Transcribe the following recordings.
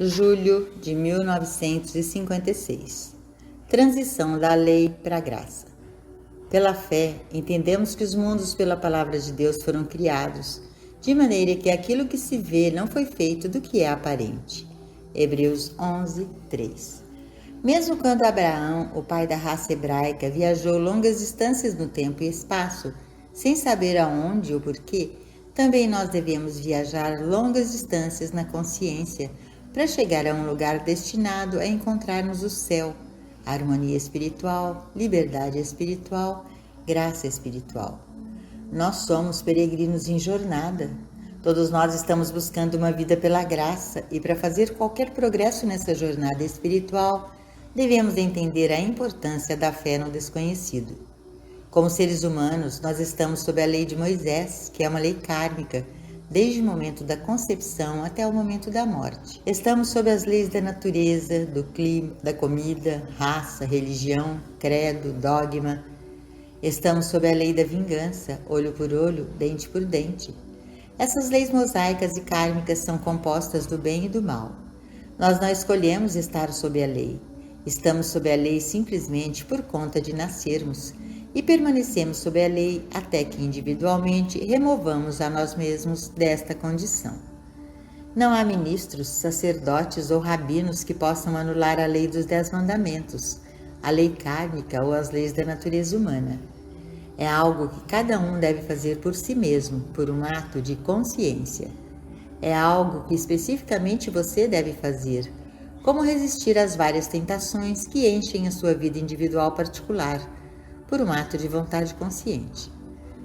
julho de 1956. Transição da lei para a graça. Pela fé, entendemos que os mundos pela palavra de Deus foram criados, de maneira que aquilo que se vê não foi feito do que é aparente. Hebreus 11, 3. Mesmo quando Abraão, o pai da raça hebraica, viajou longas distâncias no tempo e espaço, sem saber aonde ou porquê, também nós devemos viajar longas distâncias na consciência para chegar a um lugar destinado a encontrarmos o céu, harmonia espiritual, liberdade espiritual, graça espiritual. Nós somos peregrinos em jornada. Todos nós estamos buscando uma vida pela graça e para fazer qualquer progresso nessa jornada espiritual, devemos entender a importância da fé no desconhecido. Como seres humanos, nós estamos sob a lei de Moisés, que é uma lei kármica, desde o momento da concepção até o momento da morte. Estamos sob as leis da natureza, do clima, da comida, raça, religião, credo, dogma. Estamos sob a lei da vingança, olho por olho, dente por dente. Essas leis mosaicas e kármicas são compostas do bem e do mal. Nós não escolhemos estar sob a lei. Estamos sob a lei simplesmente por conta de nascermos e permanecemos sob a lei até que individualmente removamos a nós mesmos desta condição. Não há ministros, sacerdotes ou rabinos que possam anular a lei dos 10 mandamentos, a lei kármica ou as leis da natureza humana. É algo que cada um deve fazer por si mesmo, por um ato de consciência. É algo que especificamente você deve fazer, como resistir às várias tentações que enchem a sua vida individual particular, por um ato de vontade consciente.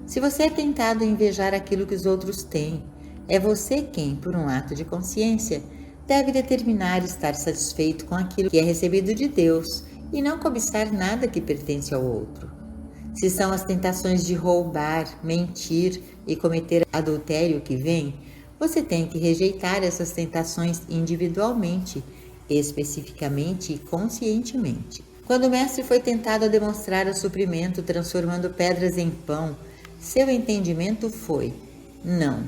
Se você é tentado a invejar aquilo que os outros têm, é você quem, por um ato de consciência, deve determinar estar satisfeito com aquilo que é recebido de Deus e não cobiçar nada que pertence ao outro. Se são as tentações de roubar, mentir e cometer adultério que vêm, você tem que rejeitar essas tentações individualmente, especificamente e conscientemente. Quando o mestre foi tentado a demonstrar o suprimento transformando pedras em pão, seu entendimento foi: não,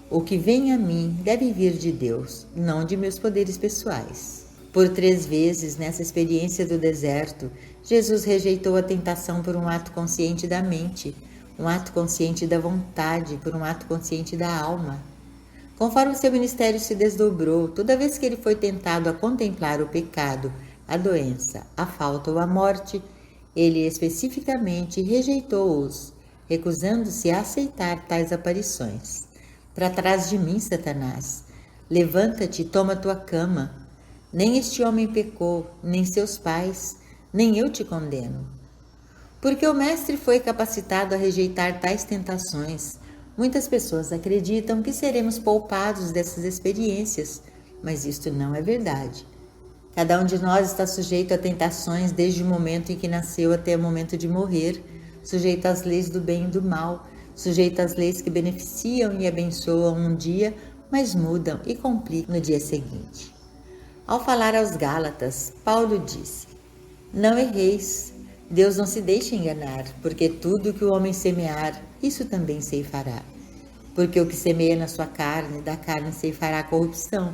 o que vem a mim deve vir de Deus, não de meus poderes pessoais. Por 3 vezes nessa experiência do deserto, Jesus rejeitou a tentação por um ato consciente da mente, um ato consciente da vontade, por um ato consciente da alma. Conforme seu ministério se desdobrou, toda vez que ele foi tentado a contemplar o pecado, a doença, a falta ou a morte, ele especificamente rejeitou-os, recusando-se a aceitar tais aparições. Para trás de mim, Satanás, levanta-te e toma tua cama. Nem este homem pecou, nem seus pais, nem eu te condeno. Porque o mestre foi capacitado a rejeitar tais tentações, muitas pessoas acreditam que seremos poupados dessas experiências, mas isto não é verdade. Cada um de nós está sujeito a tentações desde o momento em que nasceu até o momento de morrer, sujeito às leis do bem e do mal, sujeito às leis que beneficiam e abençoam um dia, mas mudam e complicam no dia seguinte. Ao falar aos Gálatas, Paulo disse: não erreis, Deus não se deixa enganar, porque tudo que o homem semear, isso também ceifará. Porque o que semeia na sua carne, da carne ceifará a corrupção,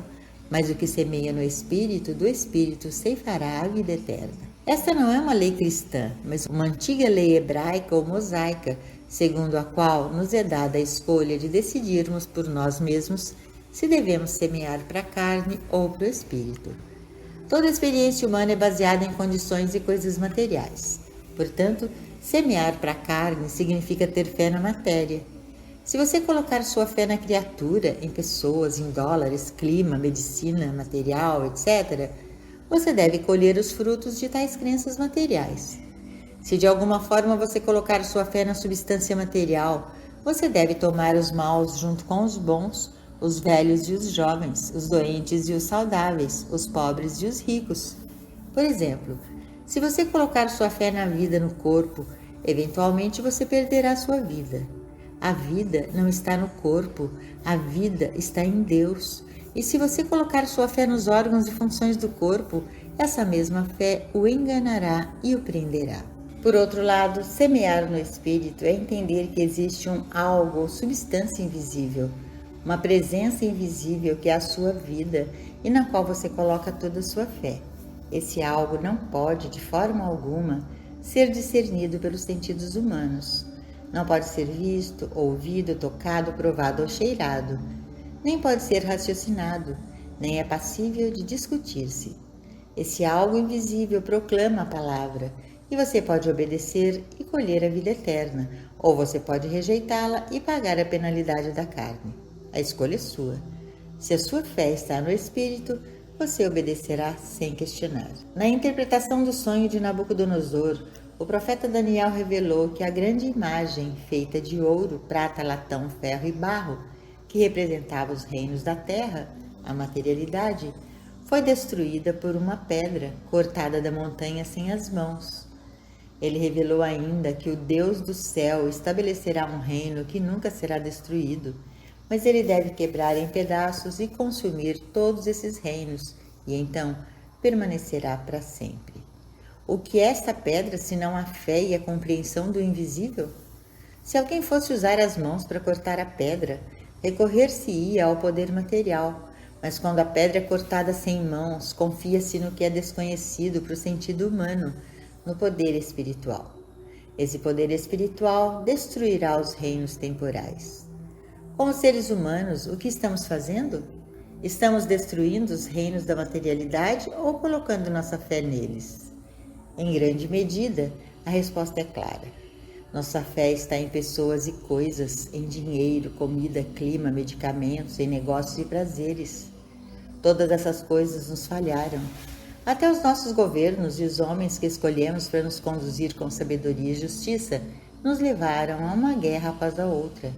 mas o que semeia no Espírito, do Espírito ceifará a vida eterna. Esta não é uma lei cristã, mas uma antiga lei hebraica ou mosaica, segundo a qual nos é dada a escolha de decidirmos por nós mesmos se devemos semear para a carne ou para o Espírito. Toda experiência humana é baseada em condições e coisas materiais. Portanto, semear para a carne significa ter fé na matéria. Se você colocar sua fé na criatura, em pessoas, em dólares, clima, medicina, material, etc., você deve colher os frutos de tais crenças materiais. Se de alguma forma você colocar sua fé na substância material, você deve tomar os maus junto com os bons, os velhos e os jovens, os doentes e os saudáveis, os pobres e os ricos. Por exemplo, se você colocar sua fé na vida no corpo, eventualmente você perderá sua vida. A vida não está no corpo, a vida está em Deus. E se você colocar sua fé nos órgãos e funções do corpo, essa mesma fé o enganará e o prenderá. Por outro lado, semear no espírito é entender que existe um algo ou substância invisível, uma presença invisível que é a sua vida e na qual você coloca toda a sua fé. Esse algo não pode, de forma alguma, ser discernido pelos sentidos humanos. Não pode ser visto, ouvido, tocado, provado ou cheirado. Nem pode ser raciocinado, nem é passível de discutir-se. Esse algo invisível proclama a palavra, e você pode obedecer e colher a vida eterna, ou você pode rejeitá-la e pagar a penalidade da carne. A escolha é sua. Se a sua fé está no Espírito, você obedecerá sem questionar. Na interpretação do sonho de Nabucodonosor, o profeta Daniel revelou que a grande imagem, feita de ouro, prata, latão, ferro e barro, que representava os reinos da terra, a materialidade, foi destruída por uma pedra cortada da montanha sem as mãos. Ele revelou ainda que o Deus do céu estabelecerá um reino que nunca será destruído, mas ele deve quebrar em pedaços e consumir todos esses reinos, e então permanecerá para sempre. O que é esta pedra, senão a fé e a compreensão do invisível? Se alguém fosse usar as mãos para cortar a pedra, recorrer-se-ia ao poder material, mas quando a pedra é cortada sem mãos, confia-se no que é desconhecido para o sentido humano, no poder espiritual. Esse poder espiritual destruirá os reinos temporais. Como seres humanos, o que estamos fazendo? Estamos destruindo os reinos da materialidade ou colocando nossa fé neles? Em grande medida, a resposta é clara. Nossa fé está em pessoas e coisas, em dinheiro, comida, clima, medicamentos, em negócios e prazeres. Todas essas coisas nos falharam. Até os nossos governos e os homens que escolhemos para nos conduzir com sabedoria e justiça nos levaram a uma guerra após a outra.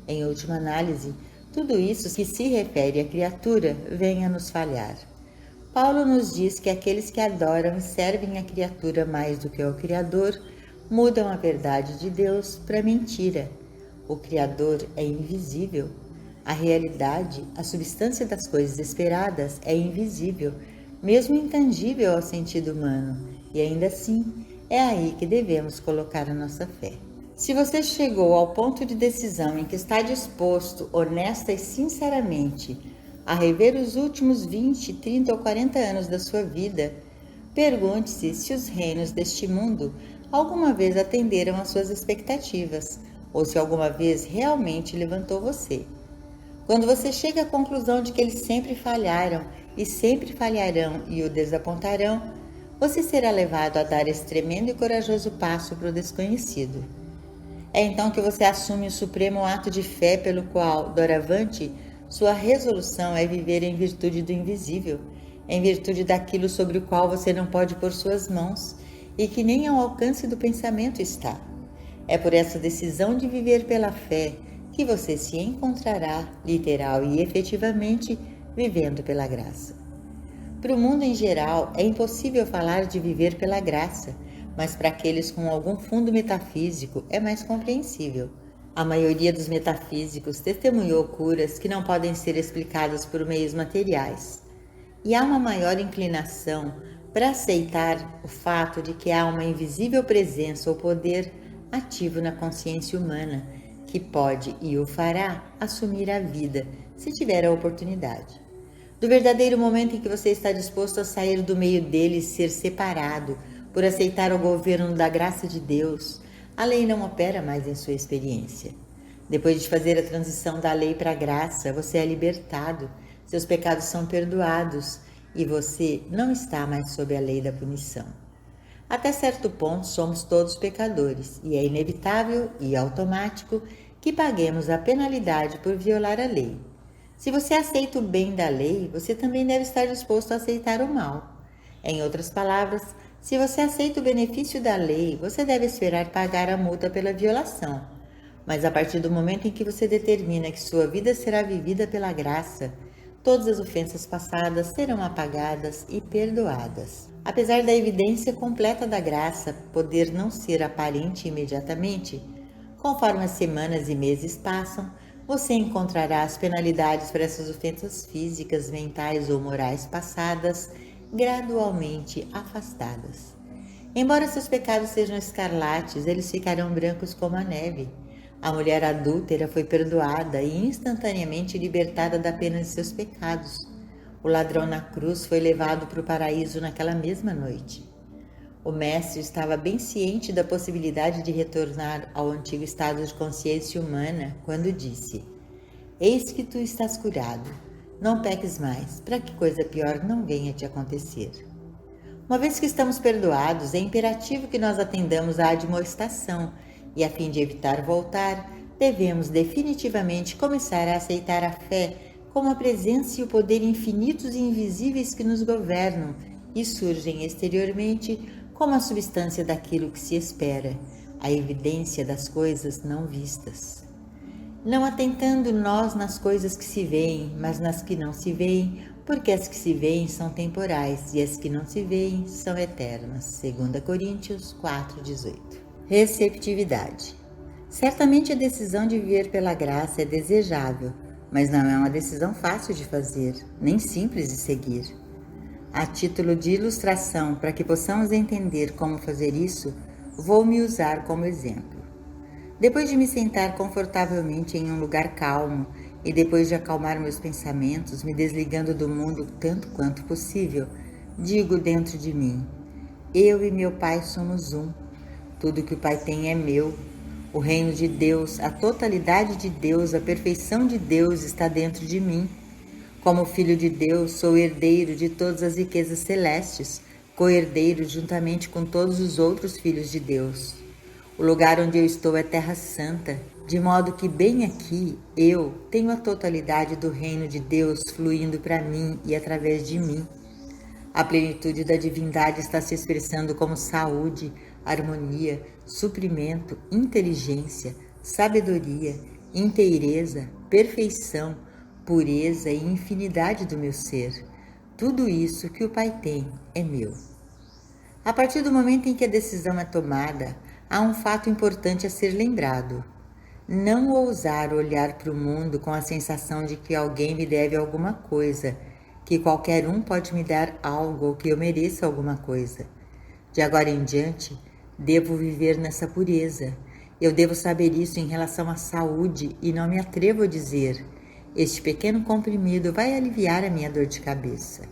Em última análise, tudo isso que se refere à criatura vem a nos falhar. Paulo nos diz que aqueles que adoram e servem a criatura mais do que ao Criador mudam a verdade de Deus para mentira. O Criador é invisível. A realidade, a substância das coisas esperadas, é invisível, mesmo intangível ao sentido humano, e ainda assim é aí que devemos colocar a nossa fé. Se você chegou ao ponto de decisão em que está disposto, honesta e sinceramente, a rever os últimos 20, 30 ou 40 anos da sua vida, pergunte-se se os reinos deste mundo alguma vez atenderam às suas expectativas, ou se alguma vez realmente levantou você. Quando você chega à conclusão de que eles sempre falharam e sempre falharão e o desapontarão, você será levado a dar esse tremendo e corajoso passo para o desconhecido. É então que você assume o supremo ato de fé pelo qual, doravante, sua resolução é viver em virtude do invisível, em virtude daquilo sobre o qual você não pode pôr suas mãos e que nem ao alcance do pensamento está. É por essa decisão de viver pela fé que você se encontrará, literal e efetivamente, vivendo pela graça. Para o mundo em geral, é impossível falar de viver pela graça, mas para aqueles com algum fundo metafísico é mais compreensível. A maioria dos metafísicos testemunhou curas que não podem ser explicadas por meios materiais. E há uma maior inclinação para aceitar o fato de que há uma invisível presença ou poder ativo na consciência humana, que pode e o fará assumir a vida, se tiver a oportunidade. Do verdadeiro momento em que você está disposto a sair do meio dele e ser separado, por aceitar o governo da graça de Deus, a lei não opera mais em sua experiência. Depois de fazer a transição da lei para a graça, você é libertado, seus pecados são perdoados e você não está mais sob a lei da punição. Até certo ponto somos todos pecadores e é inevitável e automático que paguemos a penalidade por violar a lei. Se você aceita o bem da lei, você também deve estar disposto a aceitar o mal. Em outras palavras, se você aceita o benefício da lei, você deve esperar pagar a multa pela violação. Mas a partir do momento em que você determina que sua vida será vivida pela graça, todas as ofensas passadas serão apagadas e perdoadas. Apesar da evidência completa da graça poder não ser aparente imediatamente, conforme as semanas e meses passam, você encontrará as penalidades para essas ofensas físicas, mentais ou morais passadas gradualmente afastadas. Embora seus pecados sejam escarlates, eles ficarão brancos como a neve. A mulher adúltera foi perdoada e instantaneamente libertada da pena de seus pecados. O ladrão na cruz foi levado para o paraíso naquela mesma noite. O mestre estava bem ciente da possibilidade de retornar ao antigo estado de consciência humana quando disse: Eis que tu estás curado, não peques mais, para que coisa pior não venha te acontecer. Uma vez que estamos perdoados, é imperativo que nós atendamos à admoestação e, a fim de evitar voltar, devemos definitivamente começar a aceitar a fé como a presença e o poder infinitos e invisíveis que nos governam e surgem exteriormente como a substância daquilo que se espera, a evidência das coisas não vistas. Não atentando nós nas coisas que se veem, mas nas que não se veem, porque as que se veem são temporais e as que não se veem são eternas. 2 Coríntios 4:18. Receptividade. Certamente a decisão de viver pela graça é desejável, mas não é uma decisão fácil de fazer, nem simples de seguir. A título de ilustração, para que possamos entender como fazer isso, vou me usar como exemplo. Depois de me sentar confortavelmente em um lugar calmo e depois de acalmar meus pensamentos, me desligando do mundo tanto quanto possível, digo dentro de mim: eu e meu Pai somos um. Tudo que o Pai tem é meu. O reino de Deus, a totalidade de Deus, a perfeição de Deus está dentro de mim. Como filho de Deus, sou herdeiro de todas as riquezas celestes, co-herdeiro juntamente com todos os outros filhos de Deus. O lugar onde eu estou é terra santa, de modo que bem aqui eu tenho a totalidade do reino de Deus fluindo para mim e através de mim. A plenitude da divindade está se expressando como saúde, harmonia, suprimento, inteligência, sabedoria, inteireza, perfeição, pureza e infinidade do meu ser. Tudo isso que o Pai tem é meu. A partir do momento em que a decisão é tomada, há um fato importante a ser lembrado. Não ousar olhar para o mundo com a sensação de que alguém me deve alguma coisa, que qualquer um pode me dar algo ou que eu mereça alguma coisa. De agora em diante, devo viver nessa pureza. Eu devo saber isso em relação à saúde e não me atrevo a dizer: este pequeno comprimido vai aliviar a minha dor de cabeça.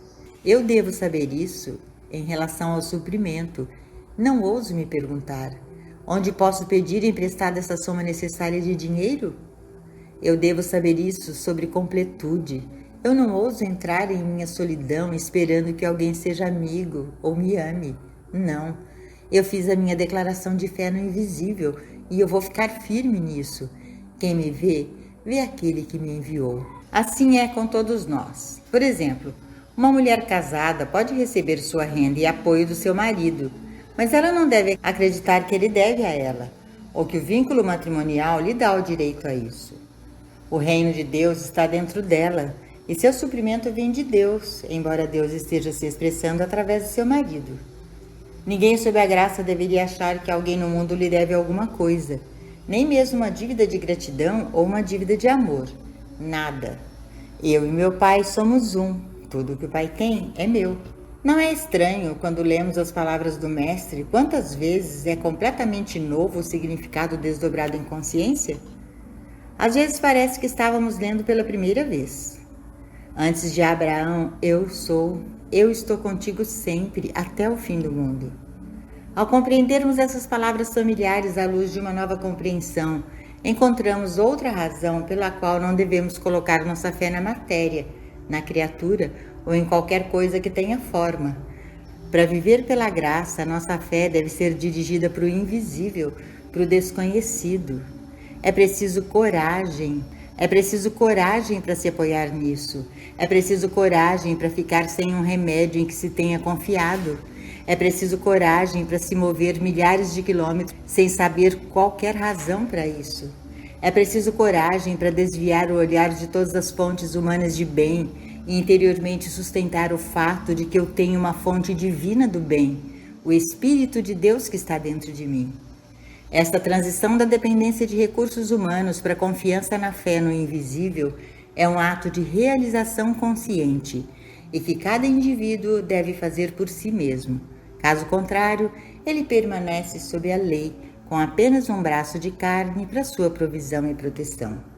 Eu devo saber isso em relação ao suprimento. Não ouso me perguntar: onde posso pedir emprestada essa soma necessária de dinheiro? Eu devo saber isso sobre completude. Eu não ouso entrar em minha solidão esperando que alguém seja amigo ou me ame. Não. Eu fiz a minha declaração de fé no invisível e eu vou ficar firme nisso. Quem me vê, vê aquele que me enviou. Assim é com todos nós. Por exemplo, uma mulher casada pode receber sua renda e apoio do seu marido, mas ela não deve acreditar que ele deve a ela, ou que o vínculo matrimonial lhe dá o direito a isso. O reino de Deus está dentro dela, e seu suprimento vem de Deus, embora Deus esteja se expressando através de seu marido. Ninguém sob a graça deveria achar que alguém no mundo lhe deve alguma coisa, nem mesmo uma dívida de gratidão ou uma dívida de amor. Nada. Eu e meu Pai somos um. Tudo que o Pai tem é meu. Não é estranho quando lemos as palavras do Mestre quantas vezes é completamente novo o significado desdobrado em consciência? Às vezes parece que estávamos lendo pela primeira vez. Antes de Abraão, eu sou, eu estou contigo sempre, até o fim do mundo. Ao compreendermos essas palavras familiares à luz de uma nova compreensão, encontramos outra razão pela qual não devemos colocar nossa fé na matéria, na criatura ou em qualquer coisa que tenha forma. Para viver pela graça, nossa fé deve ser dirigida para o invisível, para o desconhecido. É preciso coragem para se apoiar nisso. É preciso coragem para ficar sem um remédio em que se tenha confiado. É preciso coragem para se mover milhares de quilômetros sem saber qualquer razão para isso. É preciso coragem para desviar o olhar de todas as fontes humanas de bem e interiormente sustentar o fato de que eu tenho uma fonte divina do bem, o Espírito de Deus que está dentro de mim. Esta transição da dependência de recursos humanos para a confiança na fé no invisível é um ato de realização consciente e que cada indivíduo deve fazer por si mesmo. Caso contrário, ele permanece sob a lei, com apenas um braço de carne para sua provisão e proteção.